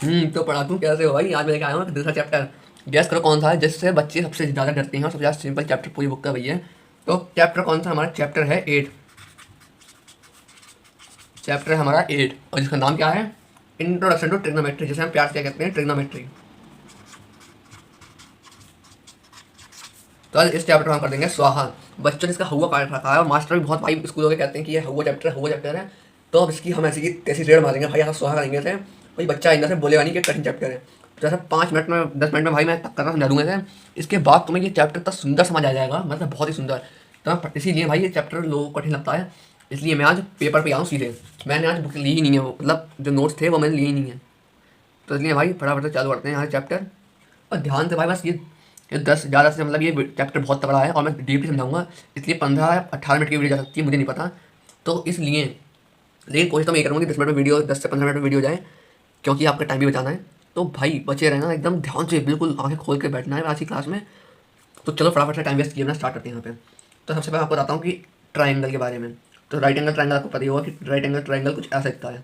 तो पढ़ा दूँ कैसे हो भाई। आज मैं लेके आया हूँ दूसरा चैप्टर। गैस करो कौन सा है जिससे बच्चे सबसे ज़्यादा डरते हैं और सबसे ज़्यादा सिंपल चैप्टर पूरी बुक का वही है। तो चैप्टर कौन सा? हमारा चैप्टर है 8। चैप्टर है हमारा 8 और जिसका नाम क्या है? इंट्रोडक्शन टू ट्रिग्नोमेट्री, जिसे हम प्यार से क्या कहते हैं? ट्रिग्नोमेट्री। तो आज इस चैप्टर में हम कर देंगे स्वाहा। बच्चों ने इसका हुआ काट रखा है और मास्टर भी बहुत भाई स्कूलों के कहते हैं कि ये हुआ चैप्टर है। तो अब इसकी हम ऐसी की तैसी रेड मारेंगे भाई, ऐसा स्वाहा करेंगे थे भाई बच्चा आइंदा से बोलेगा नहीं कि कठिन चैप्टर है। तो जैसे 5 मिनट में 10 मिनट में भाई मैं तक करना समझा दूंगा इसे। इसके बाद तुम्हें ये चैप्टर इतना सुंदर समझ आ जाएगा, मतलब बहुत ही सुंदर। तो इसीलिए भाई ये चैप्टर लोगों को कठिन लगता है, इसलिए मैं आज पेपर पे आऊँ सीधे। मैंने आज बुक ली ही नहीं है, वो मतलब जो नोट्स थे वो मैंने लिए ही नहीं है। तो इसलिए भाई फटाफट से चालू करते हैं यहाँ चैप्टर। और ध्यान से भाई, बस ये 10 ज़्यादा से मतलब ये चैप्टर बहुत तगड़ा है और मैं डीपली समझाऊंगा, इसलिए 15-18 मिनट की वीडियो जा सकती है, मुझे नहीं पता। तो इसलिए लेकिन कोशिश तो मैं ये करूँगा कि 10 मिनट में वीडियो, 10 से 15 मिनट में वीडियो जाए, क्योंकि आपका टाइम भी बचाना है। तो भाई बचे रहना एकदम ध्यान से, बिल्कुल आंखें खोल के बैठना है आज की क्लास में। तो चलो फटाफट से टाइम वेस्ट किए बिना स्टार्ट करते हैं यहाँ पे। तो सबसे पहले आपको बताता हूँ कि ट्राइंगल के बारे में। तो राइट एंगल ट्राइंगल आपको पता ही होगा कि राइट एंगल ट्राइंगल कुछ ऐसा दिखता है।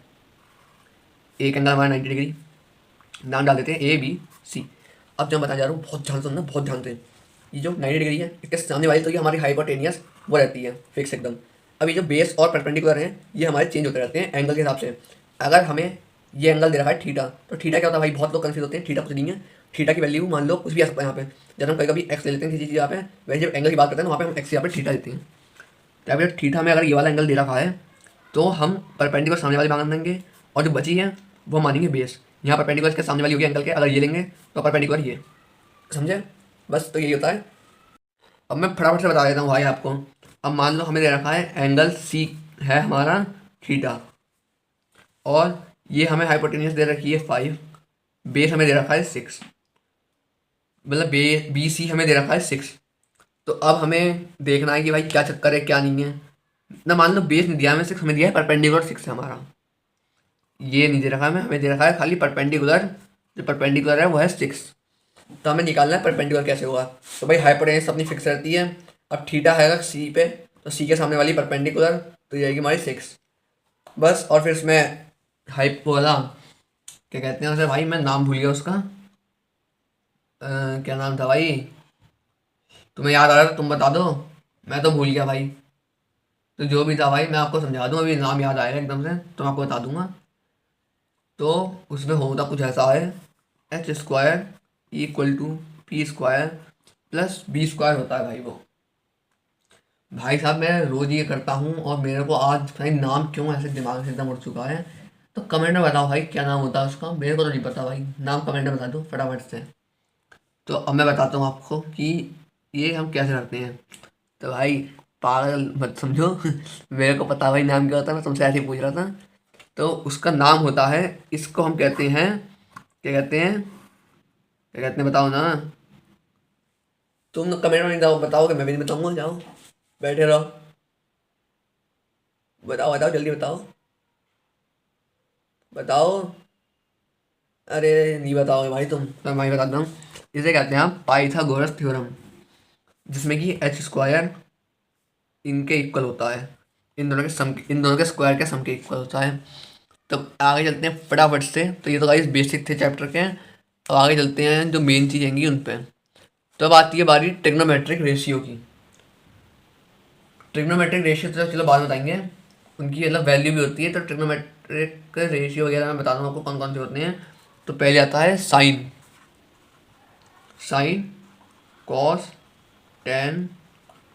एक एंगल हमारा 90 डिग्री, नाम डाल देते हैं ABC। अब जो मैं बताने जा रहा हूँ बहुत ध्यान से सुनना, बहुत ध्यान से। ये जो 90 डिग्री है इसके सामने वाली तो ये हमारी हाइपोटेनियस वो रहती है फिक्स एकदम। अब ये जो बेस और परपेंडिकुलर हैं ये हमारे चेंज होते रहते हैं एंगल के हिसाब से। अगर हमें ये एंगल दे रखा है थीटा, तो थीटा क्या होता है भाई? बहुत लोग कंफ्यूज होते हैं, थीटा कुछ नहीं है। थीटा की वैल्यू मान लो कुछ भी आ सकता है यहाँ पे। जब हम कभी कभी एक्स ले लेते हैं किसी चीज़ यहाँ पे, वैसे जब एंगल की बात करते हैं वहाँ पे हम एक्स यहाँ पे थीटा देते हैं। तो अगर थीटा में अगर ये वाला एंगल दे रखा है तो हम परपेंडिकुलर सामने वाली मान देंगे, और जो बची है वो मानेंगे बेस। यहाँ परपेंडिकुलर इसके सामने वाली होगी एंगल के, अगर ये लेंगे तो परपेंडिकुलर ये। समझे? बस तो यही होता है। अब मैं फटाफट से बता देता हूँ भाई आपको। अब मान लो हमें दे रखा है एंगल सी है हमारा थीटा, और ये हमें हाइपोटेन्यूस दे रखी है 5, बेस हमें दे रखा है 6, मतलब BC हमें दे रखा है 6। तो अब हमें देखना है कि भाई क्या चक्कर है क्या नहीं है ना। मान लो बेस नहीं दिया हमें 6, हमें दिया है परपेंडिकुलर 6 है हमारा। ये नहीं दे रखा है हमें दे रखा है खाली परपेंडिकुलर। जो परपेंडिकुलर है वो है 6। तो हमें निकालना है परपेंडिकुलर कैसे हुआ। तो भाई हाइपोटेन्यूस अपनी फिक्स रहती है। अब थीटा है सी पे, तो सी के सामने वाली परपेंडिकुलर तो ये आएगी हमारी 6। बस, और फिर इसमें हाइपो वाला क्या कहते हैं उसे भाई, मैं नाम भूल गया उसका। क्या नाम था भाई? तुम्हें याद आ रहा है तो तुम बता दो, मैं तो भूल गया भाई। तो जो भी था भाई मैं आपको समझा दूँ, अभी नाम याद आएगा एकदम से तो मैं आपको बता दूंगा। तो उसमें होता कुछ ऐसा है, H² equal to P² plus B² होता है भाई वो। भाई साहब मैं रोज़ ये करता हूँ और मेरे को आज भाई नाम क्यों ऐसे दिमाग से एकदम उड़ चुका है। तो कमेंट में बताओ भाई क्या नाम होता है उसका, मेरे को तो नहीं पता भाई। नाम कमेंट में बता दो फटाफट से। तो अब मैं बताता हूँ आपको कि ये हम कैसे करते हैं। तो भाई पागल मत समझो मेरे को पता भाई नाम क्या होता है, मैं तुमसे ऐसे ही पूछ रहा था। तो उसका नाम होता है, इसको हम कहते हैं, क्या कहते हैं, क्या कहते हैं बताओ ना। तुम कमेंट में नहीं बताओगे, मैं भी नहीं बताऊंगा। जाओ बैठे रहो, बताओ बताओ जल्दी बताओ, बताओ। अरे नहीं बताओगे भाई तुम, तो मैं ही बताता हूँ। इसे कहते हैं हम पाइथागोरस थ्योरम, जिसमें कि H² इनके इक्वल होता है, इन दोनों के स्क्वायर के सम के इक्वल होता है। तो आगे चलते हैं फटाफट से। तो ये तो गाइस बेसिक थे चैप्टर के। अब आगे चलते हैं जो मेन चीज़ हैंगी उन पे। तो अब आती है बारी ट्रिग्नोमेट्रिक रेशियो की। ट्रिग्नोमेट्रिक रेशियो तो चलो बाद में बताएंगे, उनकी मतलब वैल्यू भी होती है। तो ट्रिग्नोमेट्रिक रेशियो वगैरह मैं बता दूंगा आपको कौन कौन से होते हैं। तो पहले आता है sine, sine, cos, tan,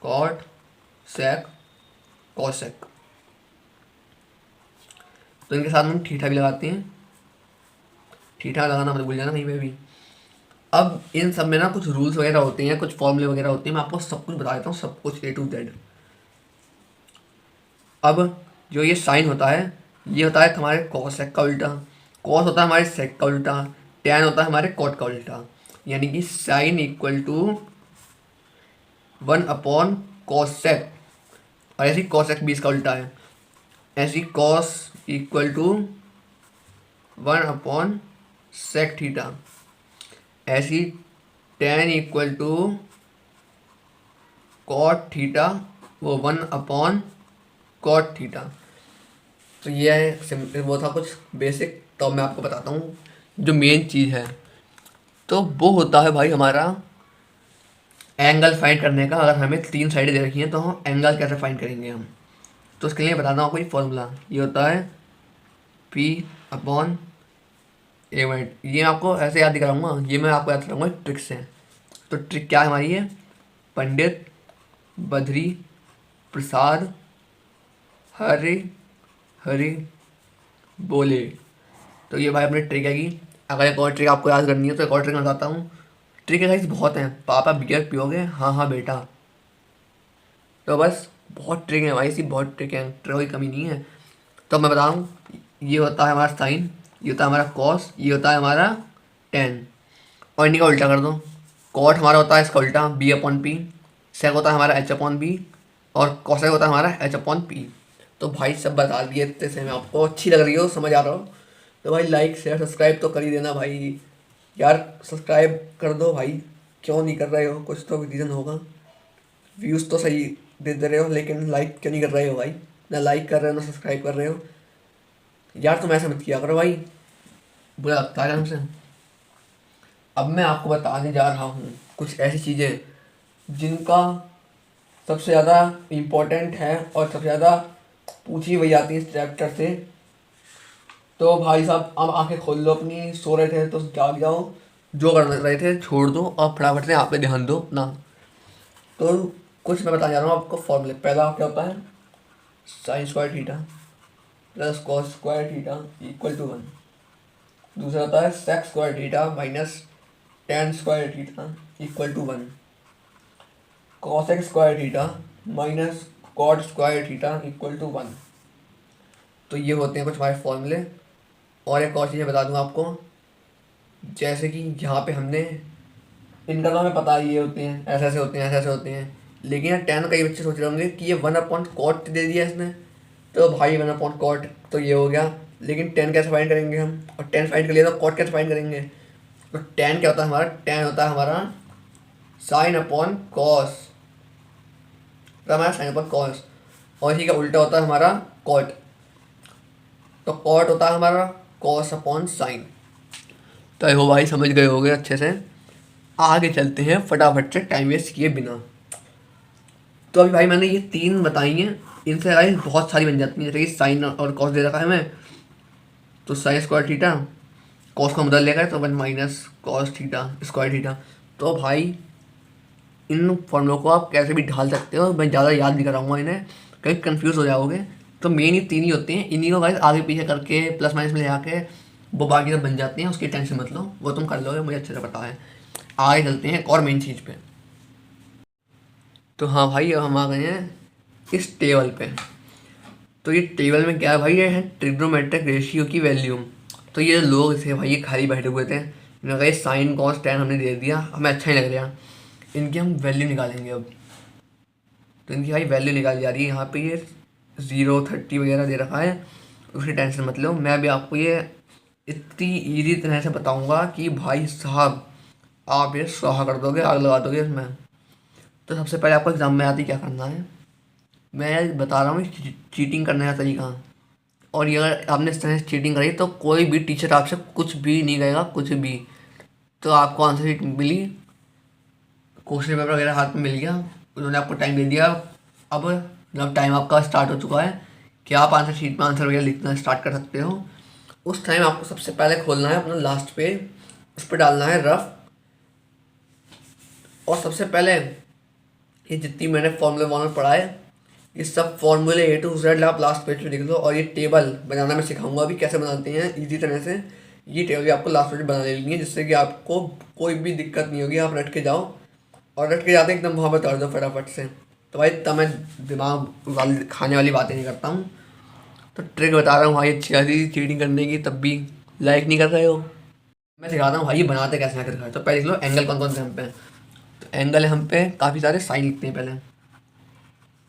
cot, sec, cosec. तो इनके साथ हम थीटा भी लगाते हैं। थीटा लगाना मत भूल जाना कहीं पे भी। अब इन सब में ना कुछ रूल्स वगैरह होते हैं, कुछ फॉर्मूले वगैरह होते हैं, मैं आपको सब कुछ बता देता हूँ, सब कुछ A to Z। अब जो ये साइन होता है, ये होता है हमारे कॉसेक का उल्टा। कॉस होता है हमारे सेक का उल्टा। टैन होता है हमारे कॉट का उल्टा। यानी कि साइन इक्वल टू 1/cos सेक, और ऐसी कॉसेक भी इसका उल्टा है। ऐसी cos equal to 1/sec theta. ऐसी tan equal to cot theta, वो 1/cot थीटा। तो ये है वो था कुछ बेसिक। तो मैं आपको बताता हूँ जो मेन चीज़ है, तो वो होता है भाई हमारा एंगल फाइंड करने का। अगर हमें तीन साइडें दे रखी हैं तो हम एंगल कैसे फाइंड करेंगे हम, तो उसके लिए बताता हूँ आपको ये फॉर्मूला। ये होता है पी अपॉन ए मिनट, ये मैं आपको ऐसे याद दिखाऊंगा, ये मैं आपको याद कराऊंगा ट्रिक से। तो ट्रिक क्या है हमारी है, पंडित बद्री प्रसाद हरे हरे बोले। तो ये भाई अपनी ट्रिक है कि अगर एक और ट्रिक आपको याद करनी है तो एक और ट्रिक मैं बताता हूँ। ट्रिक है गाइस बहुत हैं। पापा बियर पियोगे, हाँ हाँ बेटा। तो बस बहुत ट्रिक है भाई, इसी बहुत ट्रिक है, ट्रिक की कमी नहीं है। तो मैं बताऊँ, ये होता है हमारा साइन, ये होता है हमारा कॉस, ये होता है हमारा टेन। और इन्हीं का उल्टा कर दो। कॉट हमारा होता है इसका उल्टा बी अपॉन पी, सेक होता है हमारा एच अपॉन बी, और कॉसेक होता है हमारा एच अपॉन पी। तो भाई सब बता दिए इतने से, मैं आपको अच्छी लग रही हो, समझ आ रहा हो तो भाई लाइक शेयर सब्सक्राइब तो कर ही देना भाई। यार सब्सक्राइब कर दो भाई, क्यों नहीं कर रहे हो, कुछ तो रीज़न होगा। व्यूज़ तो सही दे रहे हो लेकिन लाइक क्यों नहीं कर रहे हो भाई, ना लाइक कर रहे हो ना सब्सक्राइब कर रहे हो। यार तुम ऐसा मत किया करो भाई, बुरा लगता है हमसे। अब मैं आपको बताने जा रहा हूँ कुछ ऐसी चीज़ें जिनका सबसे ज़्यादा इम्पोर्टेंट है और सबसे ज़्यादा पूछी हुई जाती है इस चैप्टर से। तो भाई साहब अब आंखें खोल लो अपनी, सो रहे थे तो जाग जाओ, जो कर रहे थे छोड़ दो और फटाफट से आप पे ध्यान दो ना। तो कुछ मैं बताने जा रहा हूँ आपको फॉर्मूले। पहला क्या होता है, sine square theta plus cos square theta equal to one. दूसरा होता है sec square theta minus tan square theta equal to one. Cosec square theta minus cot square theta equal to one. तो ये होते हैं कुछ हमारे फॉर्मूले। और एक और चीज़ बता दूँ आपको, जैसे कि यहाँ पे हमने, इनका तो हमें पता ही ये होते हैं, ऐसे ऐसे होते हैं, ऐसे ऐसे होते हैं। लेकिन यार टेन कई बच्चे सोच रहे होंगे कि ये वन अपॉइंट कॉट दे दिया इसने, तो भाई वन अपॉइंट कॉट तो ये हो गया, लेकिन टेन कैसे फाइंड करेंगे हम, और टेन फाइंड कर लिया तो कॉट कैसे फाइंड करेंगे। तो टेन क्या होता है हमारा, टेन होता है हमारा साइन अपॉन कॉस, तो हमारा साइन अपॉन कॉस, और इसी का उल्टा होता है हमारा कॉट। तो कॉट होता है हमारा कॉस अपॉन साइन। तो हो भाई समझ गए होगे अच्छे से। आगे चलते हैं फटाफट से टाइम वेस्ट किए बिना। तो अभी भाई मैंने ये तीन बताई हैं, इनसे भाई बहुत सारी बन जाती हैं। जैसे कि साइन और कॉस दे रखा है हमें, तो साइन स्क्वायर थीटा, कॉस को बदल लेगा तो one minus cos theta square theta. तो भाई इन फॉर्मूलों को आप कैसे भी ढाल सकते हो, मैं ज़्यादा याद नहीं कराऊंगा इन्हें, कहीं कंफ्यूज हो जाओगे। तो मेन ये तीन ही होते हैं, इन्हीं को गाइस आगे पीछे करके प्लस माइनस में ले आके वो बाकी सब बन जाते हैं, उसकी टेंशन मत लो, वो तुम कर लोगे, मुझे अच्छे से पता है। आगे चलते हैं एक और मेन चीज़ पे। तो हाँ भाई अब हम आ गए हैं इस टेबल पे। तो ये टेबल में क्या है भाई, ये है ट्रिग्नोमेट्रिक रेशियो की वैल्यू। तो ये लोग थे भाई, ये खाली बैठे हुए थे, इन्होंने कहा ये साइन कॉस टेन हमने दे दिया, हमें अच्छा ही लग रहा, इनकी हम वैल्यू निकालेंगे अब। तो इनकी भाई वैल्यू निकाली जा रही है। यहाँ पे ये 0 30 वगैरह दे रखा है, उसकी टेंशन मत लो, मैं भी आपको ये इतनी ईजी तरह से बताऊंगा कि भाई साहब आप ये स्वाहा कर दोगे, आग लगा दोगे इसमें। तो सबसे पहले आपको एग्जाम में आती क्या करना है, मैं बता रहा हूँ चीटिंग करने का तरीका। और ये अगर आपने इस तरह से चीटिंग करी तो कोई भी टीचर आपसे कुछ भी नहीं कहेगा, कुछ भी। तो आपको आंसर शीट मिली, क्वेश्चन पेपर वगैरह हाथ में मिल गया, उन्होंने आपको टाइम दे दिया। अब जब टाइम आपका स्टार्ट हो चुका है कि आप आंसर शीट में आंसर वगैरह लिखना स्टार्ट कर सकते हो, उस टाइम आपको सबसे पहले खोलना है अपना लास्ट पे, उस पर डालना है रफ। और सबसे पहले ये जितनी मैंने फॉर्मूले वॉर्मूले पढ़ाए, ये सब फॉर्मूले ए टू जेड आप लास्ट पेज पे लिख लो। और ये टेबल बनाना मैं सिखाऊंगा अभी कैसे बनाते हैं इजी तरह से। ये टेबल भी आपको लास्ट पेज पे बना लेनी है, जिससे कि आपको कोई भी दिक्कत नहीं होगी, आप रट के जाओ और रट के जाते एकदम वहाँ पर उतार दो फटाफट से। तो भाई तब मैं दिमाग वाली खाने वाली बातें नहीं करता हूँ। तो ट्रिक बता रहा हूँ भाई अच्छी खासी चीटिंग करने की, तब भी लाइक नहीं कर रहे हो। मैं सिखाता हूँ भाई ये बनाते कैसे हैं आखिरकार। तो पहले लिख लो एंगल कौन कौन से हम पे। तो एंगल है हम पे काफ़ी सारे, साइन लिखते हैं पहले,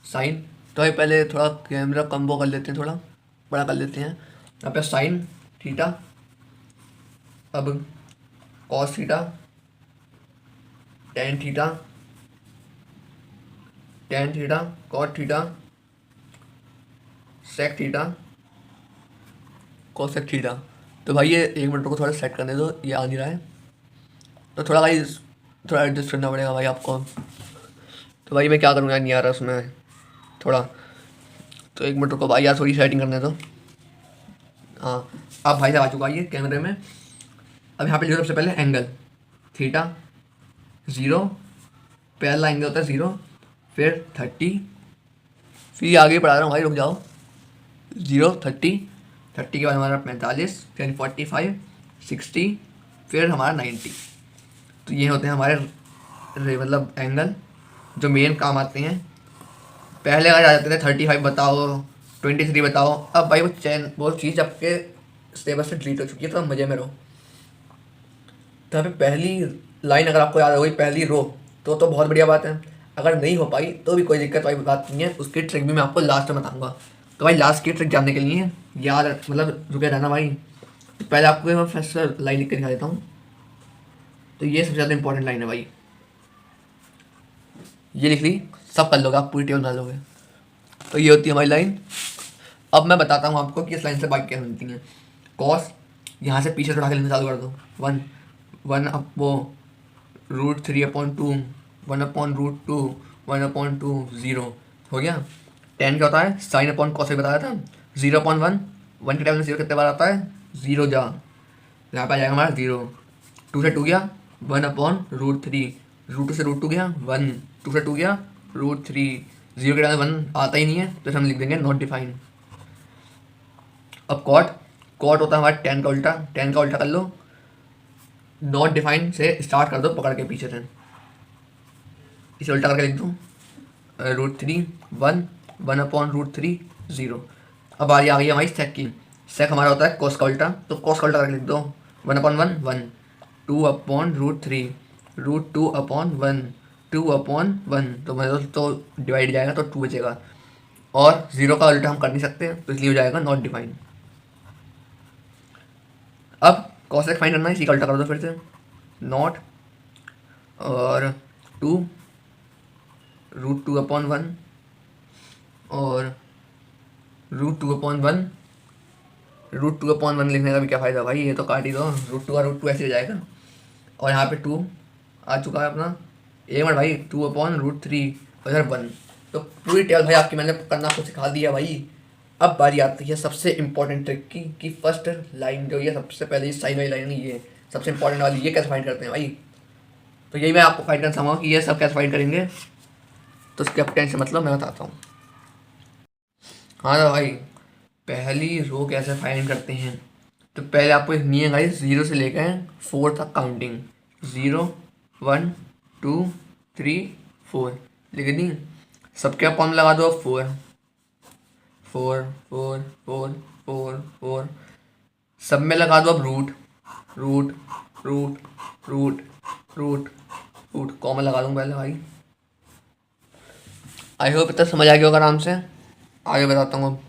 साइन। तो भाई पहले थोड़ा कैमरा कम वो कर लेते हैं, थोड़ा बड़ा कर लेते हैं। यहाँ पे साइन थीटा, अब cos theta, tan theta, tan theta, cot theta, sec theta, cosec theta. तो भाई ये 1 मिनट को थोड़ा सेट करने दो, ये आ नहीं रहा है तो थोड़ा भाई थोड़ा एडजस्ट करना पड़ेगा भाई आपको। तो भाई मैं क्या करूँगा यार, नहीं आ रहा उसमें थोड़ा, तो 1 मिनट रुको भाई यार, थोड़ी सेटिंग करने दो। हाँ अब भाई साहब आ चुका है ये कैमरे में। अब यहाँ पे लिखो सबसे पहले एंगल थीटा 0, पहला एंगल होता है 0, फिर 30, फिर आगे बढ़ा रहा हूँ भाई, रुक जाओ। 0 30, 30 के बाद हमारा 45, फिर 45 60, फिर हमारा 90। तो ये होते हैं हमारे मतलब एंगल जो मेन काम आते हैं। पहले अगर आ जाते थे 35 बताओ, 23 बताओ, अब भाई वो चीज़ आपके सिलेबस से डिलीट हो चुकी है, तो आप मज़े में रहो। तो यहाँ पे पहली लाइन अगर आपको याद हो गई, पहली रो, तो बहुत बढ़िया बात है। अगर नहीं हो पाई तो भी कोई दिक्कत वाली बात नहीं है, उसकी ट्रिक भी मैं आपको लास्ट में बताऊंगा। तो भाई लास्ट की ट्रिक जानने के लिए याद मतलब रुके रहना भाई। तो पहले आपको मैं फर्स्ट लाइन लिख कर दिखा देता हूँ। तो ये सबसे ज़्यादा इंपॉर्टेंट लाइन है भाई, ये लिख ली, सब कर लोगे आप, पूरी टेबल बना लोगे। तो ये होती है हमारी लाइन। अब मैं बताता हूँ आपको कि इस लाइन से बाइक क्या बनती हैं। कॉस यहाँ से पीछे उठा के लेना चालू कर दो, 1 1 अप वो √3/2, 1/√2, 1/2 0 हो गया। 10 क्या होता है, साइन अपॉन कॉस बताया था, 0/1, 1 के टाइम में 0 कितने बार आता है, 0 जा, यहाँ पे आ जाएगा हमारा 0। 2 से 2 गया 1/√3, √2 से √2 गया 1, 2 से 2 गया √3, 0 के टाइम में 1 आता ही नहीं है तो हम लिख देंगे नॉट डिफाइंड। अब कॉट होता है हमारा 10 का उल्टा, 10 का उल्टा कर लो, नॉट डिफाइंड से स्टार्ट कर दो पकड़ के पीछे से, इसे उल्टा करके लिख दो, √3 1, 1/√3 0। अब आ गई हमारी सेक की। सेक हमारा होता है कॉस का उल्टा, तो कॉस का उल्टा करके लिख दो, 1/1 1, 2/√3, √2/1, 2/1, तो मतलब तो डिवाइड जाएगा तो 2 बचेगा, और 0 का उल्टा हम कर नहीं सकते तो इसलिए हो जाएगा नॉट डिफाइंड। अब कॉसेक फाइंड करना है, इसी का उल्टा कर दो फिर से, नॉट और 2 √2/1 और √2/1, √2/1 लिखने का भी क्या फ़ायदा भाई, ये तो काट ही दो, √2 का √2 ऐसे हो जाएगा। और यहाँ पे 2 आ चुका है अपना, 1 मिनट भाई, 2/√3 और इधर 1। तो पूरी टेबल भाई आपकी मैंने करना आपको सिखा दिया भाई। अब बारी आती है सबसे इंपॉर्टेंट ट्रिक की, कि फर्स्ट लाइन जो ये सबसे पहले साइन वाली लाइन है, ये सबसे इंपॉर्टेंट वाली, ये कैसे फाइंड करते हैं भाई। तो यही मैं आपको फाइंड करना चाहूँगा कि ये सब कैसे फाइंड करेंगे। तो उसके अब टेंशन मतलब मैं बताता हूँ। हाँ तो भाई पहली रो कैसे फाइंड करते हैं, तो पहले आपको एक नियम गाइस, 0 से लेकर 4 तक काउंटिंग, 0 1 2 3 4 लिख दी, सबके अपॉन लगा दो 4 4 4 4 4 4, सब में लगा दो अब root root root root root root, common लगा दूँ पहले भाई। आई होप इतना समझ आ गया होगा आराम से, आगे बताता हूँ अब।